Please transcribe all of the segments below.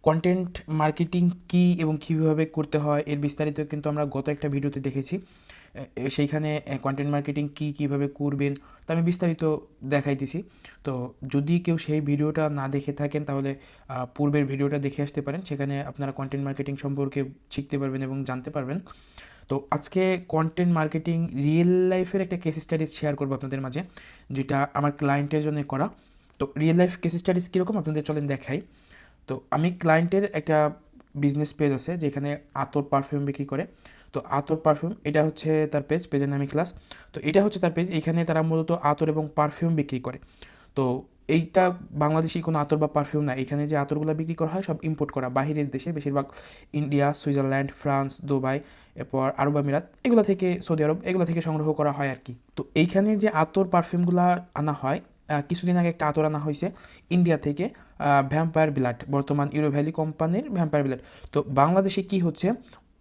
Content marketing কী এবং কীভাবে করতে হয় এর বিস্তারিত কিন্তু আমরা গত একটা ভিডিওতে দেখেছি। সেইখানে কন্টেন্ট মার্কেটিং কী কীভাবে করবেন তা আমি বিস্তারিত দেখাইতেছি। তো যদি কেউ সেই ভিডিওটা না দেখে থাকেন তাহলে পূর্বের ভিডিওটা দেখে আসতে পারেন, সেখানে আপনারা কন্টেন্ট মার্কেটিং সম্পর্কে শিখতে পারবেন এবং জানতে পারবেন। তো আজকে কন্টেন্ট মার্কেটিং রিয়েল লাইফের একটা কেস স্টাডিজ শেয়ার করবো আপনাদের মাঝে, যেটা আমার ক্লায়েন্টের জন্য করা। তো রিয়েল লাইফ কেস স্টাডিজ কীরকম আপনাদের চলেন দেখাই। তো আমি ক্লায়েন্টের একটা বিজনেস পেজ আছে যেখানে আতর পারফিউম বিক্রি করে। তো আতর পারফিউম এটা হচ্ছে তার পেজের নামই ক্লাস। তো এটা হচ্ছে তার পেজ, এখানে তারা মূলত আতর এবং পারফিউম বিক্রি করে। তো এইটা বাংলাদেশি কোনো আতর বা পারফিউম না, এখানে যে আতরগুলো বিক্রি করা হয় সব ইম্পোর্ট করা বাহিরের দেশে, বেশিরভাগ ইন্ডিয়া, সুইজারল্যান্ড, ফ্রান্স, দুবাই, এরপর আরব আমিরাত, এগুলো থেকে, সৌদি আরব, এগুলো থেকে সংগ্রহ করা হয় আর কি। তো এইখানে যে আতর পারফিউমগুলো আনা হয়, কিছুদিন আগে একটা আতর আনা হয়েছে ইন্ডিয়া থেকে, ভ্যাম্পায়ার ব্লাড, বর্তমান ইউরো ভ্যালি কোম্পানির ভ্যাম্পায়ার ব্লাড। তো বাংলাদেশে কি হচ্ছে,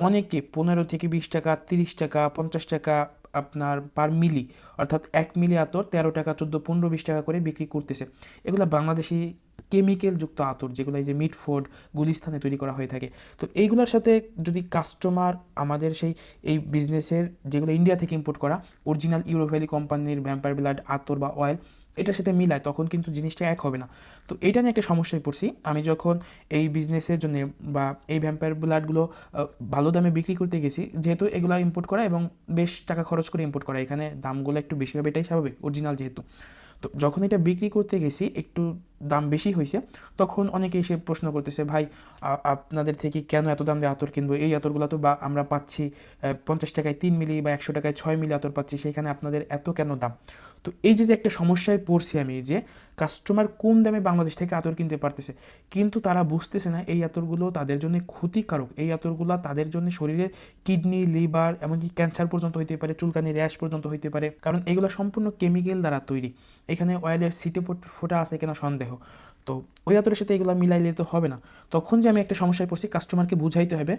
অনেকে 15 থেকে 20 টাকা, 30 টাকা, 50 টাকা আপনার পার মিলি, অর্থাৎ 1 মিলি আতর 13 টাকা, 14, 15, 20 টাকা করে বিক্রি করতেছে। এগুলো বাংলাদেশি কেমিক্যালযুক্ত আতর, যেগুলো এই যে মিটফোর্ড, গুলিস্তানে তৈরি করা হয়ে থাকে। তো এইগুলোর সাথে যদি কাস্টমার আমাদের এই বিজনেসের যেগুলো ইন্ডিয়া থেকে ইম্পোর্ট করা অরিজিনাল ইউরো ভ্যালি কোম্পানির ভ্যাম্পায়ার ব্লাড আতর বা অয়েল, এটার সাথে মিলায়, তখন কিন্তু জিনিসটা এক হবে না। তো এইটা নিয়ে একটা সমস্যায় পড়ছি আমি, যখন এই বিজনেসের জন্য বা এই ভ্যাম্পায়ার ব্লাডগুলো ভালো দামে বিক্রি করতে গেছি, যেহেতু এগুলো ইম্পোর্ট করা এবং বেশ টাকা খরচ করে ইম্পোর্ট করা, এখানে দামগুলো একটু বেশি হবে, এটাই স্বাভাবিক, অরিজিনাল যেহেতু। তো যখন এটা বিক্রি করতে গেছি একটু দাম বেশি হয়েছে, তখন অনেকে এসে প্রশ্ন করতেছে, ভাই আপনাদের থেকে কেন এত দাম দিয়ে আতর কিনবো, এই আতরগুলো তো বা আমরা পাচ্ছি 50 টাকায় 3 মিলি বা 100 টাকায় 6 মিলি আতর পাচ্ছি, সেখানে আপনাদের এত কেন দাম। তো এই যে একটা সমস্যায় পড়ছি আমি, যে কাস্টমার কম দামে বাংলাদেশ থেকে আতর কিনতে পারতেছে, কিন্তু তারা বুঝতেছে না এই আতরগুলো তাদের জন্য ক্ষতিকারক, এই আতরগুলো তাদের জন্য শরীরের কিডনি, লিভার, এমনকি ক্যান্সার পর্যন্ত হইতে পারে, চুলকানি, র্যাশ পর্যন্ত হইতে পারে, কারণ এগুলো সম্পূর্ণ কেমিক্যাল দ্বারা তৈরি। এখানে অয়েলের সিটে ফোটা আছে কিনা সন্দেহ। তো ওই আতরের সাথে এগুলো মিলাইলে তো হবে না। তখন যে আমি একটা সমস্যায় পড়ছি, কাস্টমারকে বুঝাইতে হবে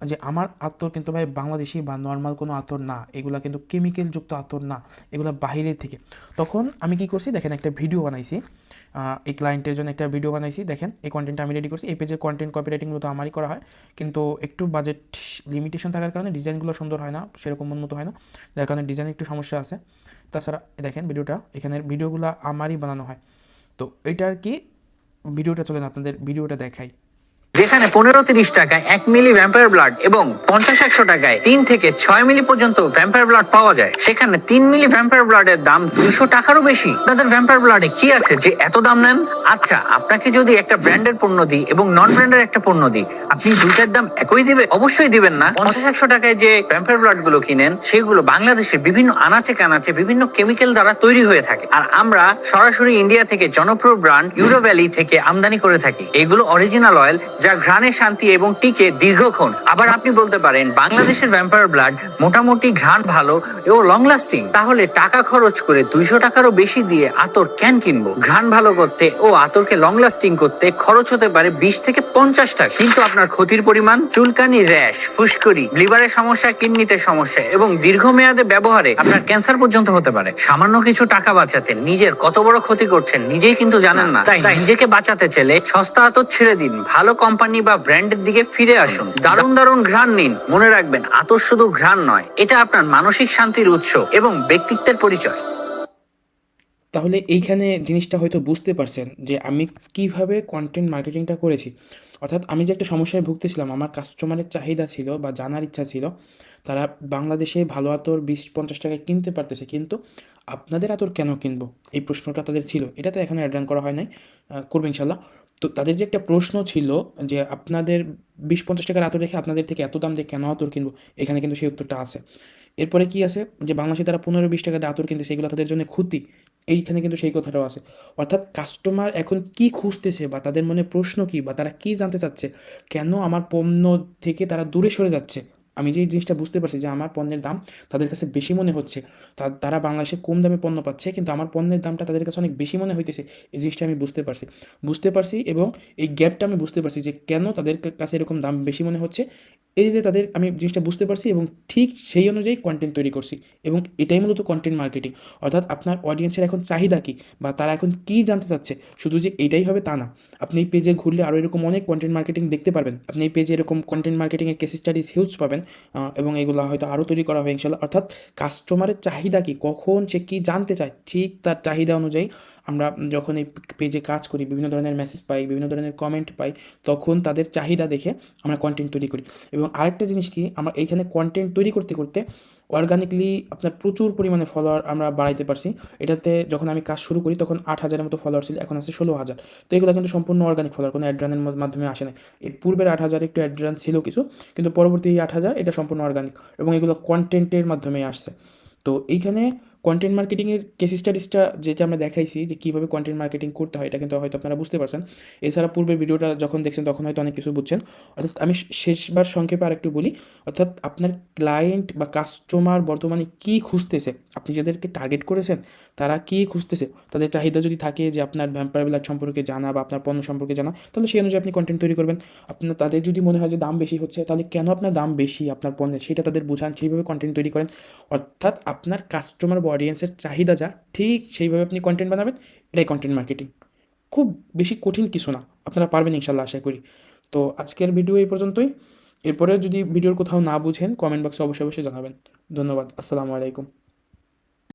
যে আমার আতর কিন্তু ভাই বাংলাদেশি বা নর্মাল কোনো আতর না, এগুলো কিন্তু কেমিক্যালযুক্ত আতর না, এগুলো বাহিরের থেকে। তখন আমি কি করছি দেখেন, একটা ভিডিও বানাইছি, এই ক্লায়েন্টের জন্য একটা ভিডিও বানাইছি। দেখেন এই কন্টেন্টটা আমি রেডি করছি, এই পেজের কন্টেন্ট কপিরাইটিংগুলো তো আমারই করা হয়, কিন্তু একটু বাজেট লিমিটেশন থাকার কারণে ডিজাইনগুলো সুন্দর হয় না, সেরকম উন্নত হয় না, যার কারণে ডিজাইনে একটু সমস্যা আছে। তাছাড়া দেখেন ভিডিওটা, এখানের ভিডিওগুলো আমারই বানানো হয়। তো এটা আর কি, ভিডিওটা চলেন আপনাদের ভিডিওটা দেখাই। যেখানে 15-30 টাকায় 1 মিলি ভ্যাম্পায়ার ব্লাড এবং 50-100 টাকায় 3 থেকে 6 মিলি পর্যন্ত ভ্যাম্পায়ার ব্লাড পাওয়া যায়, সেখানে 3 মিলি ভ্যাম্পায়ার ব্লাডের দাম 200 টাকারও বেশি। আপনাদের ভ্যাম্পায়ার ব্লাডে কি আছে যে এত দাম নেন? আচ্ছা, আপনাকে যদি একটা ব্র্যান্ডের পণ্য দিই এবং নন ব্র্যান্ডের একটা পণ্য দিই, আপনি দুইটার দাম একই দিবেন? অবশ্যই দিবেন না। 50-100 টাকায় যে ভ্যাম্পায়ার ব্লাড গুলো কিনেন, সেগুলো বাংলাদেশের বিভিন্ন আনাচে কানাচে বিভিন্ন কেমিক্যাল দ্বারা তৈরি হয়ে থাকে, আর আমরা সরাসরি ইন্ডিয়া থেকে জনপ্রিয় ব্র্যান্ড ইউরো ভ্যালি থেকে আমদানি করে থাকি। এগুলো অরিজিনাল অয়েল, যা ঘ্রাণে শান্তি এবং টিকে দীর্ঘক্ষণ। আবার আপনি বলতে পারেন বাংলাদেশের ভ্যাম্পায়ার ব্লাড মোটামুটি ঘ্রাণ ভালো ও লং লাস্টিং, তাহলে টাকা খরচ করে 200 টাকারও বেশি দিয়ে আতর কেন কিনবো? ঘ্রাণ ভালো করতে ও আতরকে লং লাস্টিং করতে খরচ হতে পারে 20 থেকে 50 টাকা, কিন্তু আপনার ক্ষতির পরিমাণ, চুলকানি, র্যাশ, ফুসকুড়ি, লিভারের সমস্যা, কিডনিতে সমস্যা এবং দীর্ঘমেয়াদে ব্যবহারে আপনার ক্যান্সার পর্যন্ত হতে পারে। সামান্য কিছু টাকা বাঁচাতে নিজের কত বড় ক্ষতি করছেন নিজেই কিন্তু জানেন না। তাই নিজেকে বাঁচাতে চাইলে সস্তা আতর ছেড়ে দিন, ভালো কোম্পানি বা ব্র্যান্ডের দিকে ফিরে আসুন, দারুণ দারুণ ঘ্রাণ নিন। মনে রাখবেন, আতর শুধু ঘ্রাণ নয়, এটা আপনার মানসিক শান্তির উৎস এবং ব্যক্তিত্বের পরিচয়। তাহলে এইখানে জিনিসটা হয়তো বুঝতে পারছেন যে আমি কিভাবে কন্টেন্ট মার্কেটিংটা করেছি। অর্থাৎ আমি যে একটা সমস্যায় ভুগতেছিলাম, আমার কাস্টমারের চাহিদা ছিল বা জানার ইচ্ছা ছিল, তারা বাংলাদেশে ভালো আতর 20-50 টাকায় কিনতে পারতেছে, কিন্তু আপনাদের আতর কেন কিনবো, এই প্রশ্নটা তাদের ছিল। এটাতে এখনও অ্যাড করা হয় নাই, করবো ইনশাল্লাহ। তো তাদের যে একটা প্রশ্ন ছিল যে আপনাদের 20-50 টাকার আতর রেখে আপনাদের থেকে এত দাম দিয়ে কেন আতর কিনবো, এখানে কিন্তু সেই উত্তরটা আছে। এরপরে কি আছে, যে বাংলাদেশে তারা 15-20 টাকা দিয়ে আতর কিনতেছে, এগুলো তাদের জন্য ক্ষতি, এইখানে কিন্তু সেই কথাটাও আছে। অর্থাৎ কাস্টমার এখন কি খুঁজতেছে বা তাদের মনে প্রশ্ন কি, বা তারা কি জানতে চাচ্ছে, কেন আমার পণ্য থেকে তারা দূরে সরে যাচ্ছে। আমি যে এই জিনিসটা বুঝতে পারছি যে আমার পণ্যের দাম তাদের কাছে বেশি মনে হচ্ছে, তারা বাংলাদেশে কম দামে পণ্য পাচ্ছে, কিন্তু আমার পণ্যের দামটা তাদের কাছে অনেক বেশি মনে হইতেছে। এই জিনিসটা আমি বুঝতে পারছি এবং এই গ্যাপটা আমি বুঝতে পারছি যে কেন তাদের কাছে এরকম দাম বেশি মনে হচ্ছে। এই যে তাদের আমি জিনিসটা বুঝতে পারছি এবং ঠিক সেই অনুযায়ী কন্টেন্ট তৈরি করছি এবং এটাই মূলত কন্টেন্ট মার্কেটিং। অর্থাৎ আপনার অডিয়েন্সের এখন চাহিদা কী বা তারা এখন কী জানতে চাচ্ছে, শুধু যে এটাই হবে তা না। আপনি এই পেজে ঘুরলে আরও এরকম অনেক কন্টেন্ট মার্কেটিং দেখতে পারবেন। আপনি এই পেজে এরকম কন্টেন্ট মার্কেটিংয়ের কেস স্টাডিজ হিউজ পাবেন এবং এগুলো হয়তো আরও তৈরি করা হবে ইনশাল্লাহ। অর্থাৎ কাস্টমারের চাহিদা কী, কখন সে কী জানতে চায়, ঠিক তার চাহিদা অনুযায়ী আমরা যখন এই পেজে কাজ করি, বিভিন্ন ধরনের মেসেজ পাই, বিভিন্ন ধরনের কমেন্ট পাই, তখন তাদের চাহিদা দেখে আমরা কন্টেন্ট তৈরি করি। এবং আরেকটা জিনিস কি, আমরা এইখানে কন্টেন্ট তৈরি করতে করতে অর্গানিকলি আপনার প্রচুর পরিমাণে ফলোয়ার আমরা বাড়াইতে পারছি। এটাতে যখন আমি কাজ শুরু করি তখন 8,000-এর মতো ফলোয়ার ছিল, এখন আছে 16,000। তো এগুলো কিন্তু সম্পূর্ণ অর্গানিক ফলোয়ার, কোনো অ্যাড রানের মাধ্যমে আসে না। এর পূর্বের 8,000 একটু অ্যাড রান ছিল কিছু, কিন্তু পরবর্তী এই 8,000 এটা সম্পূর্ণ অর্গানিক এবং এগুলো কন্টেন্টের মাধ্যমেই আসছে। তো এইখানে কন্টেন্ট মার্কেটিংয়ের কেস স্টাডিজটা যেটা আমরা দেখাইছি যে কীভাবে কন্টেন্ট মার্কেটিং করতে হয়, এটা কিন্তু হয়তো আপনারা বুঝতে পারছেন। এছাড়া পূর্বের ভিডিওটা যখন দেখছেন তখন হয়তো অনেক কিছু বুঝছেন। অর্থাৎ আমি শেষবার সংক্ষেপে আরেকটু বলি, অর্থাৎ আপনার ক্লায়েন্ট বা কাস্টমার বর্তমানে কী খুঁজতেছে, আপনি যাদেরকে টার্গেট করেছেন তারা কী খুঁজতেছে, তাদের চাহিদা যদি থাকে যে আপনার ভ্যাম্পায়ার ব্লাড সম্পর্কে জানা বা আপনার পণ্য সম্পর্কে জানা, তাহলে সেই অনুযায়ী আপনি কন্টেন্ট তৈরি করবেন। আপনার তাদের যদি মনে হয় যে দাম বেশি হচ্ছে, তাহলে কেন আপনার দাম বেশি আপনার পণ্যের সেটা তাদের বোঝান, সেইভাবে কন্টেন্ট তৈরি করেন। অর্থাৎ আপনার কাস্টমার বা অডিয়েন্সের চাহিদা যা, ঠিক সেইভাবে আপনি কন্টেন্ট বানাবেন। এটাই কন্টেন্ট মার্কেটিং। খুব বেশি কঠিন কিছু না, আপনারা পারবেন ইনশাল্লাহ, আশা করি। তো আজকের ভিডিও এই পর্যন্তই। এরপরেও যদি ভিডিওর কোথাও না বুঝেন কমেন্ট বক্সে অবশ্যই অবশ্যই জানাবেন। ধন্যবাদ। আসসালামু আলাইকুম।